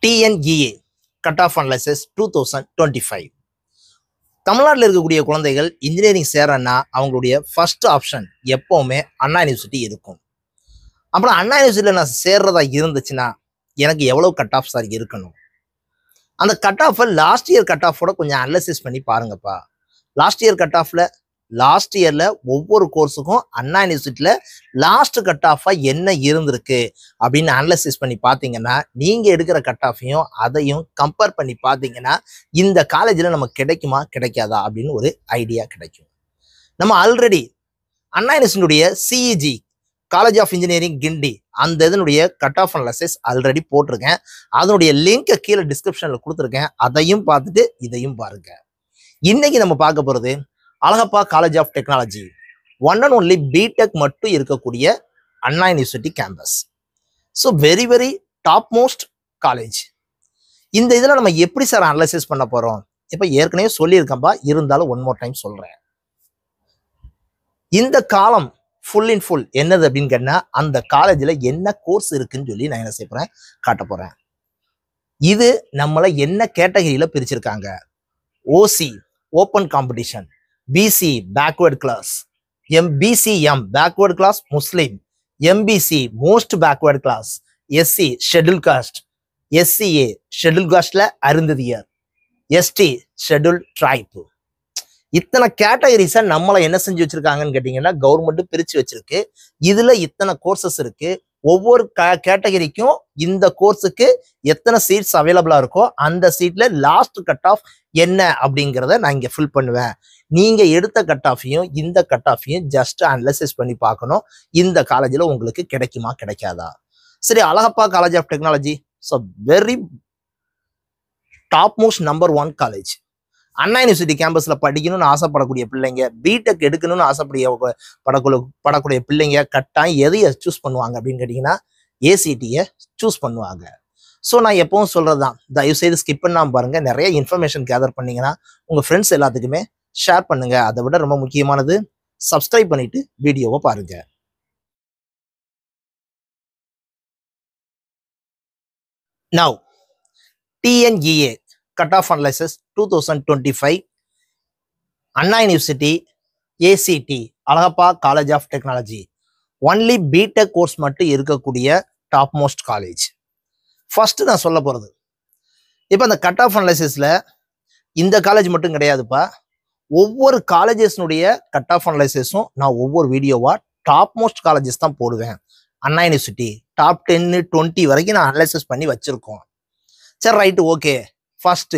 TNEA Cut Off Analysis 2025. தமிழ்நாட்டில் இருக்கக்கூடிய குழந்தைகள் இன்ஜினியரிங் சேரன்னா அவங்களுடைய ஃபர்ஸ்ட் ஆப்ஷன் எப்பவுமே அண்ணா யூனிவர்சிட்டி இருக்கும். அப்புறம் அண்ணா யூனிவர்சிட்டியில் நான் சேர்றதா இருந்துச்சுன்னா எனக்கு எவ்வளோ கட் ஆஃப் சார் இருக்கணும், அந்த கட் ஆஃபை லாஸ்ட் இயர் கட் ஆஃபோட கொஞ்சம் அனலைசிஸ் பண்ணி பாருங்கப்பா. லாஸ்ட் இயர் கட் ஆஃப்ல லாஸ்ட் இயர்ல ஒவ்வொரு கோர்ஸுக்கும் அண்ணா யூனிவர்சிட்டியில லாஸ்ட் கட் ஆஃபா என்ன இருந்திருக்கு அப்படின்னு அனலைசிஸ் பண்ணி பார்த்தீங்கன்னா நீங்க எடுக்கிற கட் ஆஃபையும் அதையும் கம்பேர் பண்ணி பார்த்தீங்கன்னா இந்த காலேஜில் நமக்கு கிடைக்குமா கிடைக்காதா அப்படின்னு ஒரு ஐடியா கிடைக்கும். நம்ம ஆல்ரெடி அண்ணா யூனிவர்சிட்டியுடைய CEG college of engineering Guindy அந்த இதனுடைய கட் ஆஃப் அனலைசிஸ் ஆல்ரெடி போட்டிருக்கேன். அதனுடைய லிங்கை கீழே டிஸ்கிரிப்ஷன்ல கொடுத்துருக்கேன். அதையும் பார்த்துட்டு இதையும் பாருங்க. இன்னைக்கு நம்ம பார்க்க போறது Alagappa college of technology, one and only BTech மட்டும் இருக்கக்கூடிய Anna university campus. So very very top most college. இந்த இதில் நம்ம எப்படி சார் அனலைசிஸ் பண்ண போறோம்? இப்போ ஏற்கனவே சொல்லியிருக்கேன்பா, இருந்தாலும் ஒன் மோர் டைம் சொல்றேன். இந்த காலம் ஃபுல் இன் ஃபுல் என்னது அப்படின்னு கேட்டா அந்த காலேஜில் என்ன கோர்ஸ் இருக்குன்னு சொல்லி நான் என்ன செய்ய போறேன், காட்ட போறேன். இது நம்மளை என்ன கேட்டகரியில பிரிச்சிருக்காங்க? OC open competition, BC backward class, BCM backward class Muslim, MBC most backward class, SC scheduled caste, SCA scheduled casteல அருந்ததியர், ST scheduled tribe. இத்தனை கேட்டகரிஸை நம்மளை என்ன செஞ்சு வச்சிருக்காங்கன்னு கேட்டீங்கன்னா கவர்மெண்ட் பிரிச்சு வச்சிருக்கு. இதுல இத்தனை கோர்சஸ் இருக்கு. ஒவ்வொரு கேட்டகரிக்கும் இந்த கோர்ஸுக்கு எத்தனை சீட்ஸ் அவைலபிளா இருக்கோ அந்த சீட்ல லாஸ்ட் கட் ஆஃப் என்ன அப்படிங்கிறத நான் இங்க ஃபில் பண்ணுவேன். நீங்க எடுத்த கட் ஆஃபையும் இந்த கட் ஆஃபையும் ஜஸ்ட் அனலைசிஸ் பண்ணி பார்க்கணும், இந்த காலேஜில் உங்களுக்கு கிடைக்குமா கிடைக்காதா. சரி, Alagappa college of technology so very top most number 1 college. Anna university கேம்பஸ்ல படிக்கணும்னு ஆசைப்படக்கூடிய பிள்ளைங்க, பிடெக் எடுக்கணும்னு படக்கூடிய பிள்ளைங்க கட்டாயம் எதையை சூஸ் பண்ணுவாங்க அப்படின்னு கேட்டீங்கன்னா ஏசிடியை சூஸ் பண்ணுவாங்க. ஸோ நான் எப்பவும் சொல்றதுதான், தயவு செய்து ஸ்கிப் பண்ணாம பாருங்க. நிறைய இன்ஃபர்மேஷன் கேதர் பண்ணீங்கன்னா உங்க ஃப்ரெண்ட்ஸ் எல்லாத்துக்குமே ஷேர் பண்ணுங்க. அதை விட ரொம்ப முக்கியமானது சப்ஸ்கிரைப் பண்ணிட்டு வீடியோவை பாருங்க. Now TNEA Cut Off Analysis 2025 Anna university ACT Alagappa college of technology only BTech course மட்டும் இருக்கக்கூடிய டாப் மோஸ்ட் காலேஜ். ஃபர்ஸ்ட் நான் சொல்ல போறது, இப்போ அந்த கட் ஆஃப் அனலைசிஸ்ல இந்த காலேஜ் மட்டும் கிடையாதுப்பா, ஒவ்வொரு காலேஜஸ்னுடைய கட் ஆஃப் அனலைசிஸும் நான் ஒவ்வொரு வீடியோவா டாப் மோஸ்ட் காலேஜஸ் தான் போடுவேன். அண்ணா யூனிவர்சிட்டி டாப் 10 20 வரைக்கும் நான் அனலைசிஸ் பண்ணி வச்சிருக்கோம். சரி, right, okay. First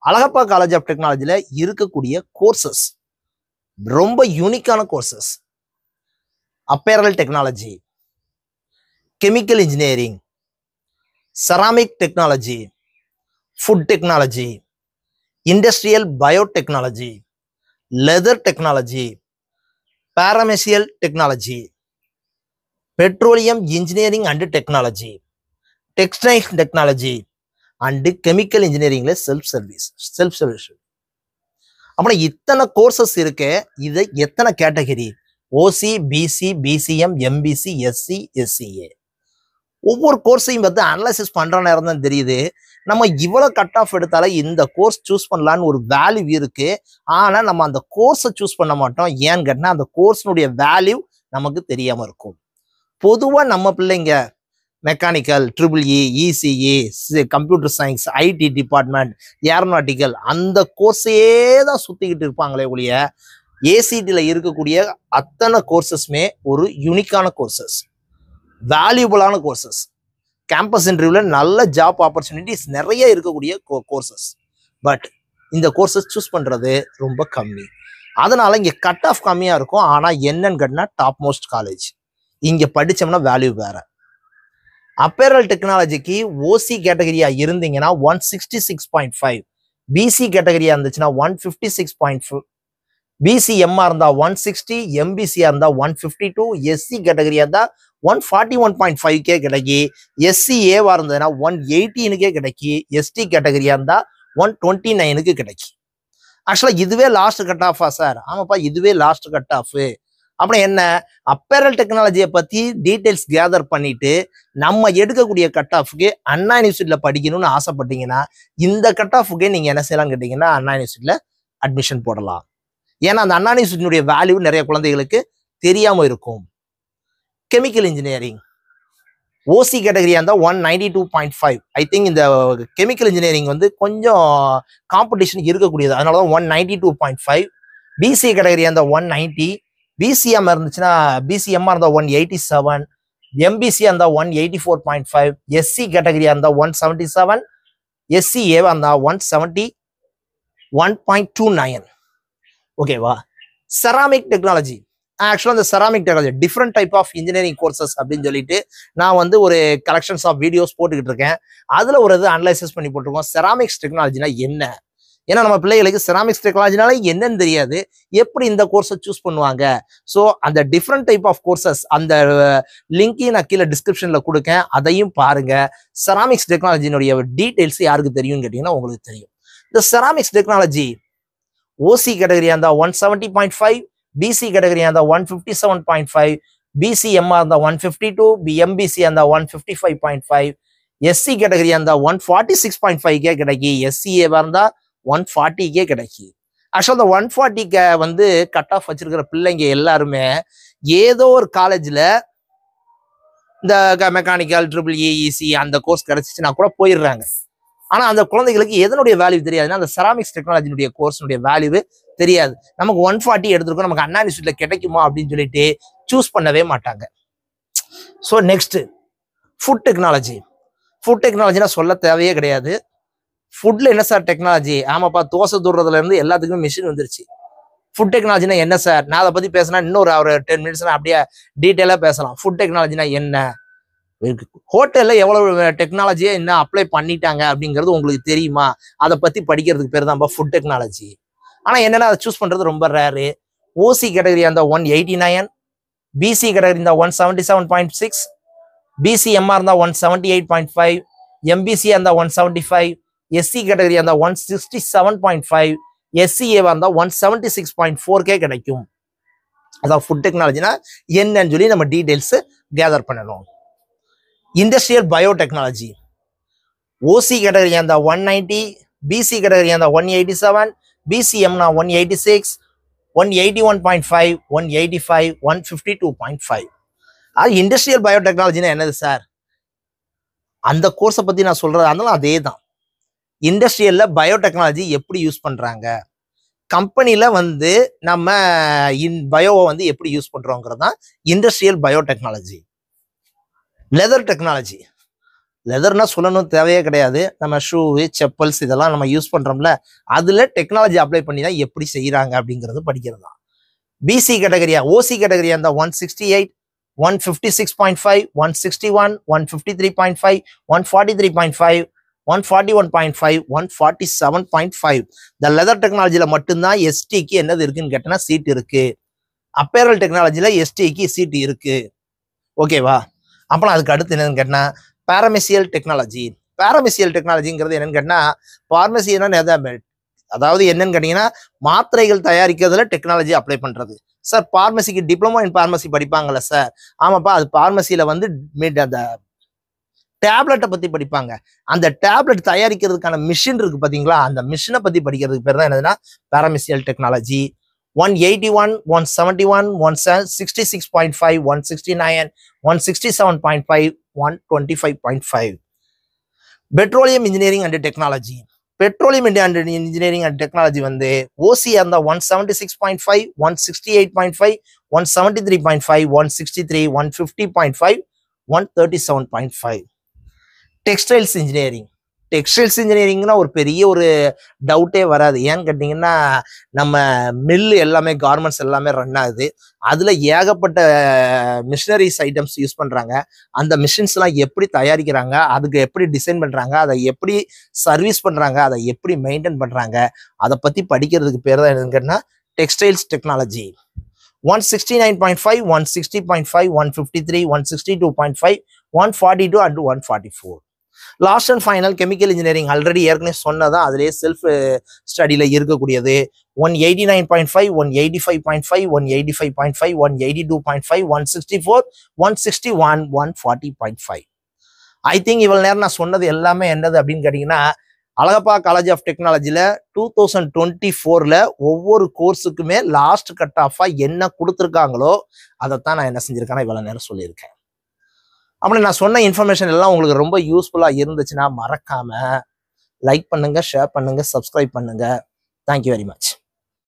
Alagappa college of டெக்னாலஜில இருக்கக்கூடிய கோர்சஸ் ரொம்ப யூனிக்கான courses. Apparel technology, chemical engineering, ceramic technology, food technology, industrial biotechnology, leather technology, pharmaceutical technology, petroleum engineering and technology, textile technology and chemical இன்ஜினியரிங்ல செல்ஃப் சர்வீஸ். அப்புறம் இத்தனை courses இருக்கு. இது எத்தனை category? OC, BC, BCM, MBC, SC, SCA. ஒவ்வொரு கோர்ஸையும் பார்த்து analysis பண்ற நேரம் தான் தெரியுது நம்ம இவ்வளவு கட் ஆஃப் எடுத்தாலே இந்த கோர்ஸ் சூஸ் பண்ணலான்னு ஒரு வேல்யூ இருக்கு. ஆனா நம்ம அந்த கோர்ஸை சூஸ் பண்ண மாட்டோம். ஏன்னு கேட்டா அந்த கோர்ஸினுடைய வேல்யூ நமக்கு தெரியாம இருக்கும். பொதுவா நம்ம பிள்ளைங்க mechanical, EEE, ECE, computer science, IT department, aeronautical அந்த கோர்ஸையே தான் சுத்திக்கிட்டு இருப்பாங்களே ஒழிய ஏசிடியில் இருக்கக்கூடிய அத்தனை கோர்சஸ்மே ஒரு யூனிக்கான கோர்சஸ், வேல்யூபிளான கோர்சஸ், கேம்பஸ் இன்டர்வியூல நல்ல ஜாப் ஆப்பர்ச்சுனிட்டிஸ் நிறைய இருக்கக்கூடிய கோர்சஸ். பட் இந்த கோர்சஸ் சூஸ் பண்றது ரொம்ப கம்மி. அதனால இங்க கட் ஆஃப் கம்மியா இருக்கும். ஆனா என்னன்னு கேட்டா டாப் மோஸ்ட் காலேஜ் இங்க படிச்சோம்னா வேல்யூ வேற. அப்பேரல் டெக்னாலஜிக்கு ஓசி கேட்டகரியா இருந்தீங்கன்னா 166.5, பிசி கேட்டகரியா இருந்துச்சுன்னா 156.4, பிசிஎம்ஆ இருந்தா 160, எம்பிசியா இருந்தா 152, எஸ்சி கேட்டகரியா இருந்தா 141.5 கிடைக்கி, எஸ்சிஏவா இருந்ததுன்னா 118 கிடைக்கி, எஸ்டி கேட்டகரியா இருந்தா 129 கிடைக்கி. ஆக்சுவலா இதுவே லாஸ்ட் கட் ஆஃபா சார்? ஆமாப்பா, இதுவே லாஸ்ட் கட் ஆஃப். அப்புறம் என்ன, அப்பேரல் டெக்னாலஜியை பத்தி டீடைல்ஸ் கேதர் பண்ணிட்டு நம்ம எடுக்கக்கூடிய கட் ஆஃப்க்கு அண்ணா யூனிவர்சிட்டியில படிக்கணும்னு ஆசைப்பட்டீங்கன்னா இந்த கட் ஆஃப்க்கே நீங்க என்ன செய்யலாம் கேட்டீங்கன்னா அண்ணா யூனிவர்சிட்டியில அட்மிஷன் போடலாம். ஏன்னா அந்த அண்ணா யூனிவர்சிட்டியினுடைய வேல்யூ நிறைய குழந்தைகளுக்கு தெரியாம இருக்கும். கெமிக்கல் இன்ஜினியரிங் ஓசி கேட்டகரியா இருந்தால் 192.5. ஐ திங்க் இந்த கெமிக்கல் இன்ஜினியரிங் வந்து கொஞ்சம் காம்படிஷன் இருக்கக்கூடியது, அதனால தான் 192.5. பிசிஏ கேட்டகரியா இருந்தால் 190. பிசிஎம் இருந்துச்சுன்னா பிசிஎம்மா இருந்தால் 187. எம்பிசியா இருந்தால் 184.5. எஸ்சி கேட்டகரியா இருந்தால் 177. எஸ்சிஏவா இருந்தால் 171.29. ஓகேவா. செராமிக் டெக்னாலஜி, ஆக்சுவலாக இந்த ceramic technology different type of engineering courses அப்படின்னு சொல்லிட்டு நான் வந்து ஒரு கலெக்ஷன்ஸ் ஆஃப் வீடியோஸ் போட்டுக்கிட்டு இருக்கேன். அதில் ஒரு இது அனலைசிஸ் பண்ணி போட்டிருக்கோம். செராமிக்ஸ் டெக்னாலஜினா என்ன, ஏன்னா நம்ம பிள்ளைகளுக்கு செராமிக்ஸ் டெக்னாலஜினால என்னன்னு தெரியாது, எப்படி இந்த கோர்ஸை சூஸ் பண்ணுவாங்க. ஸோ அந்த டிஃப்ரெண்ட் டைப் ஆஃப் கோர்சஸ் அந்த லிங்கையும் நான் கீழே டிஸ்கிரிப்ஷனில் கொடுக்கேன், அதையும் பாருங்க. செராமிக்ஸ் டெக்னாலஜினுடைய டீட்டெயில்ஸ் யாருக்கு தெரியும்னு கேட்டிங்கன்னா உங்களுக்கு தெரியும். இந்த செராமிக்ஸ் டெக்னாலஜி ஓசி கேட்டகரியா இருந்தால் 170.5, பிசி கேட்டகரியா இருந்தால் 157.5, பிசிஎம்ஆர் இருந்தால் 152, எம்பிசியா இருந்தால் 155.5, எஸ்சி கேட்டகரியா இருந்தால் 146.5 கிடைக்கும், எஸ்சிஏவா இருந்தால் 140 கிடைக்கும். ஆக்சுவலா இந்த 140 வந்து கட் ஆஃப் வச்சிருக்கிற பிள்ளைங்க எல்லாருமே ஏதோ ஒரு காலேஜ்ல இந்த மெக்கானிக்கல் EEC அந்த கோர்ஸ் கிடைச்சிச்சுன்னா கூட போயிடுறாங்க. ஆனா அந்த குழந்தைகளுக்கு எதனுடைய வேல்யூ தெரியாதுன்னா அந்த செராமிக்ஸ் டெக்னாலஜினுடைய கோர்ஸுடைய வேல்யூ தெரியாது. நமக்கு 140 எடுத்திருக்கோம், நமக்கு அண்ணா யூனிவர்சிட்டியில கிடைக்குமா அப்படின்னு சொல்லிட்டு சூஸ் பண்ணவே மாட்டாங்க. So next food technology. Food டெக்னாலஜினா சொல்ல தேவையே கிடையாது. ஃபுட்ல என்ன சார் டெக்னாலஜி? ஆமாப்பா, தோசை தூடுறதுல இருந்து எல்லாத்துக்குமே மிஷின் வந்துருச்சு. ஃபுட் டெக்னாலஜினா என்ன சார்? நான் அதை பத்தி பேசினா இன்னொரு ஒரு 10 மினிட்ஸ் அப்படியே டீட்டெயிலா பேசலாம். ஃபுட் டெக்னாலஜினா என்ன, ஹோட்டல்ல எவ்வளவு டெக்னாலஜியை என்ன அப்ளை பண்ணிட்டாங்க அப்படிங்கிறது உங்களுக்கு தெரியுமா? அதை பத்தி படிக்கிறதுக்கு பேர் தான் ஃபுட் டெக்னாலஜி. ஆனா என்னன்னா அதை சூஸ் பண்றது ரொம்ப ரேரு. ஓசி கேட்டகரியா இருந்தா 189, பிசி கேட்டகரி இருந்தா 177.6, பிசிஎம்ஆர் இருந்தா 178.5, எம்பிசியா இருந்தா 175, எஸ்சி கேட்டகரியா இருந்தா 167.5, எஸ்சிஏவா இருந்தா 176.4 கிடைக்கும். அதான் ஃபுட் டெக்னாலஜினா என்னன்னு சொல்லி நம்ம டீடைல்ஸ் கேதர் பண்ணணும். இண்டஸ்ட்ரியல் பயோடெக்னாலஜி ஓசி கேட்டகரியா இருந்தா 190, பிசி கேட்டகரியா இருந்தா 187, பிசிஎம்னா 186, 181.5, 185, 152.5. அது இண்டஸ்ட்ரியல் பயோடெக்னாலஜினா என்னது சார்? அந்த கோர்ஸை பத்தி நான் சொல்றது அதனால அதே தான். இண்டஸ்ட்ரியல்ல பயோடெக்னாலஜி எப்படி யூஸ் பண்றாங்க, கம்பெனில வந்து நம்ம பயோவை வந்து எப்படி யூஸ் பண்றோங்கிறது தான் இண்டஸ்ட்ரியல் பயோடெக்னாலஜி. லெதர் டெக்னாலஜி, லெதர்னா சொல்லணும் தேவையே கிடையாது. நம்ம ஷூ, செப்பல்ஸ் இதெல்லாம் நம்ம யூஸ் பண்றோம்ல, அதுல டெக்னாலஜி அப்ளை பண்ணி தான் எப்படி செய்யறாங்க அப்படிங்கிறது படிக்கிறது தான். பிசி கேட்டகரியா ஓசி கேட்டகரியா இருந்தா 168, 156.5, 161, 153.5, 143.5, 141.5, 147.5. இந்த லெதர் டெக்னாலஜில மட்டும்தான் எஸ்டிக்கு என்னது இருக்குன்னு கேட்டனா சீட் இருக்கு. அப்பேரல் டெக்னாலஜில எஸ்டிக்கு சீட் இருக்கு. ஓகேவா. அப்புறம் அதுக்கு அடுத்து என்னன்னு கேட்டா பாரமெசியல் டெக்னாலஜி. பாரமெசியல் டெக்னாலஜிங்கிறது என்னன்னு கேட்டா பார்மசினா அதாவது என்னன்னு கேட்டீங்கன்னா மாத்திரைகள் தயாரிக்கிறதுல டெக்னாலஜி அப்ளை பண்றது. சார் பார்மசிக்கு டிப்ளமோ இன் பார்மசி படிப்பாங்கல்ல சார்? ஆமாப்பா, அது பார்மசியில வந்து அந்த டேப்லெட்டை பத்தி படிப்பாங்க. அந்த டேப்லெட் தயாரிக்கிறதுக்கான மிஷின் இருக்கு பாத்தீங்களா, அந்த மிஷினை பத்தி படிக்கிறதுக்கு பேர் தான் என்னதுன்னா pharmaceutical technology. 181, 171, 166.5, 169, 167.5, 125.5. Petroleum engineering and technology. Petroleum engineering and technology வந்து ஓசியா இருந்தா 176.5, 168.5, 173.5, 163, 150.5, 137.5. Textiles engineering. டெக்ஸ்டைல்ஸ் இன்ஜினியரிங்னா ஒரு பெரிய ஒரு டவுட்டே வராது. ஏன்னு கேட்டிங்கன்னா நம்ம மில்லு எல்லாமே கார்மெண்ட்ஸ் எல்லாமே ரன் ஆகுது. அதில் ஏகப்பட்ட மிஷினரிஸ் ஐட்டம்ஸ் யூஸ் பண்ணுறாங்க. அந்த மிஷின்ஸ்லாம் எப்படி தயாரிக்கிறாங்க, அதுக்கு எப்படி டிசைன் பண்ணுறாங்க, அதை எப்படி சர்வீஸ் பண்ணுறாங்க, அதை எப்படி மெயின்டைன் பண்ணுறாங்க, அதை பற்றி படிக்கிறதுக்கு பேர் தான் என்னன்னு கேட்டால் textiles technology. 169.5, 160.5, 153, 162.5, 142 and 144. Last and final chemical engineering already ஏற்கனவே சொன்னதான் அதிலேயே செல்ஃப் ஸ்டடியில் இருக்கக்கூடியது 189.5, 185.5, 185.5, 182.5, 164, 161, 140.5. ஐ திங்க் இவ்வளவு நேரம் நான் சொன்னது எல்லாமே என்னது அப்படின்னு கேட்டீங்கன்னா, அழகப்பா காலேஜ் ஆஃப் டெக்னாலஜில 2024ல ஒவ்வொரு கோர்ஸுக்குமே லாஸ்ட் கட் ஆஃபா என்ன கொடுத்துருக்காங்களோ அதைத்தான் நான் என்ன செஞ்சிருக்கேன்னா இவ்வளவு நேரம் சொல்லியிருக்கேன். அப்படி நான் சொன்ன இன்ஃபர்மேஷன் எல்லாம் உங்களுக்கு ரொம்ப யூஸ்ஃபுல்லா இருந்துச்சுன்னா மறக்காம லைக் பண்ணுங்க, ஷேர் பண்ணுங்க, சப்ஸ்கிரைப் பண்ணுங்க. Thank you very much.